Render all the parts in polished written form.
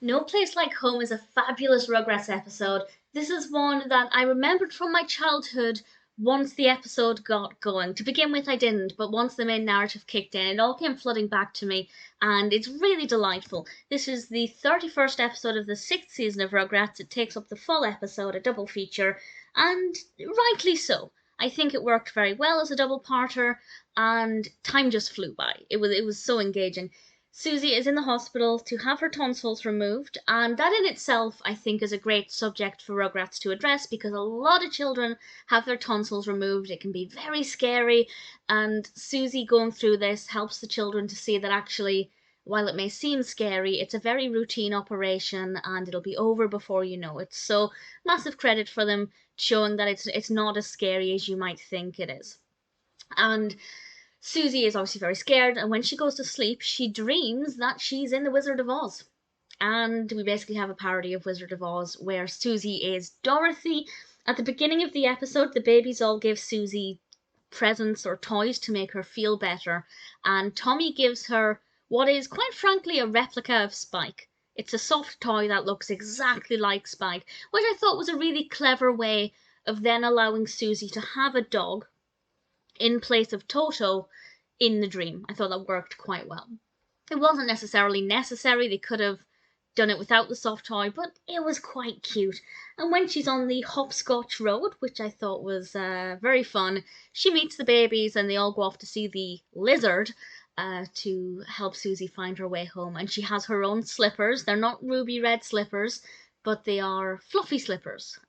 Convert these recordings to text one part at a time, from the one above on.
No Place Like Home is a fabulous Rugrats episode. This is one that I remembered from my childhood once the episode got going. To begin with, I didn't, but once the main narrative kicked in, it all came flooding back to me, and it's really delightful. This is the 31st episode of the 6th season of Rugrats. It takes up the full episode, a double feature, and rightly so. I think it worked very well as a double parter, and time just flew by. It was so engaging. Susie is in the hospital to have her tonsils removed, and that in itself I think is a great subject for Rugrats to address because a lot of children have their tonsils removed. It can be very scary, and Susie going through this helps the children to see that actually, while it may seem scary, it's a very routine operation and it'll be over before you know it. So, massive credit for them showing that it's not as scary as you might think it is. And Susie is obviously very scared, and when she goes to sleep, she dreams that she's in the Wizard of Oz. And we basically have a parody of Wizard of Oz where Susie is Dorothy. At the beginning of the episode, the babies all give Susie presents or toys to make her feel better, and Tommy gives her what is, quite frankly, a replica of Spike. It's a soft toy that looks exactly like Spike, which I thought was a really clever way of then allowing Susie to have a dog in place of Toto in the dream. I thought that worked quite well. It wasn't necessarily necessary, they could have done it without the soft toy, but it was quite cute. And when she's on the hopscotch road, which I thought was very fun, she meets the babies and they all go off to see the lizard to help Susie find her way home. And she has her own slippers. They're not ruby red slippers, but they are fluffy slippers,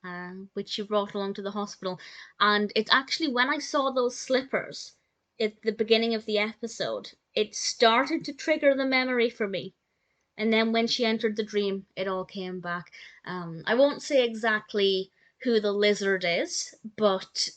which she brought along to the hospital. And it's actually when I saw those slippers at the beginning of the episode, it started to trigger the memory for me. And then when she entered the dream, it all came back. I won't say exactly who the lizard is, but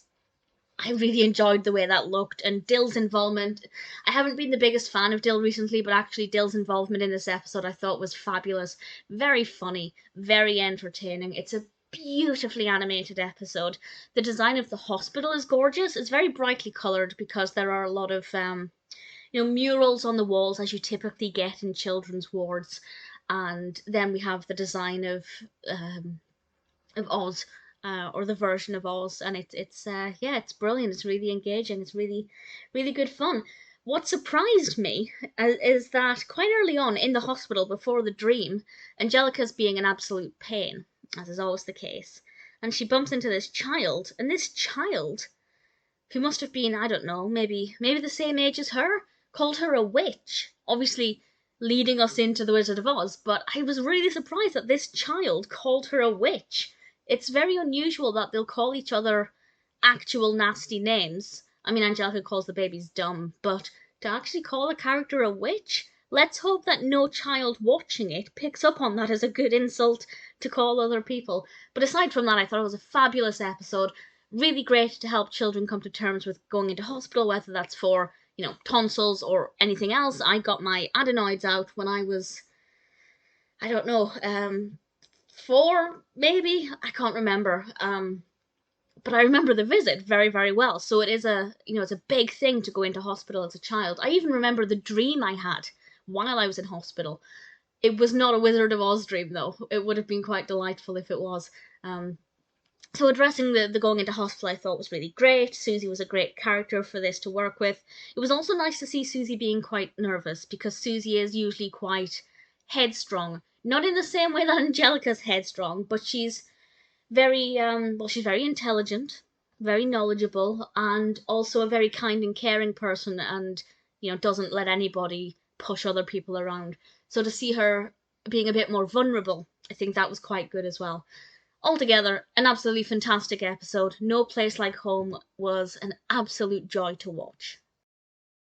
I really enjoyed the way that looked, and Dill's involvement. I haven't been the biggest fan of Dill recently, but actually Dill's involvement in this episode I thought was fabulous. Very funny, very entertaining. It's a beautifully animated episode. The design of the hospital is gorgeous. It's very brightly coloured because there are a lot of murals on the walls as you typically get in children's wards. And then we have the design of Oz, or the version of Oz, and it's brilliant. It's really engaging. It's really, really good fun. What surprised me is that quite early on in the hospital before the dream, Angelica's being an absolute pain, as is always the case, and she bumps into this child, and this child, who must have been, I don't know, maybe the same age as her, called her a witch. Obviously leading us into the Wizard of Oz, but I was really surprised that this child called her a witch. It's very unusual that they'll call each other actual nasty names. I mean, Angelica calls the babies dumb, but to actually call a character a witch? Let's hope that no child watching it picks up on that as a good insult to call other people. But aside from that, I thought it was a fabulous episode. Really great to help children come to terms with going into hospital, whether that's for, tonsils or anything else. I got my adenoids out when I was, I don't know, 4, maybe? I can't remember. But I remember the visit very, very well. So it is it's a big thing to go into hospital as a child. I even remember the dream I had while I was in hospital. It was not a Wizard of Oz dream, though. It would have been quite delightful if it was. So addressing the going into hospital I thought was really great. Susie was a great character for this to work with. It was also nice to see Susie being quite nervous, because Susie is usually quite headstrong. Not in the same way that Angelica's headstrong, but she's very she's very intelligent, very knowledgeable, and also a very kind and caring person, and doesn't let anybody push other people around. So to see her being a bit more vulnerable, I think that was quite good as well. Altogether, an absolutely fantastic episode. No Place Like Home was an absolute joy to watch.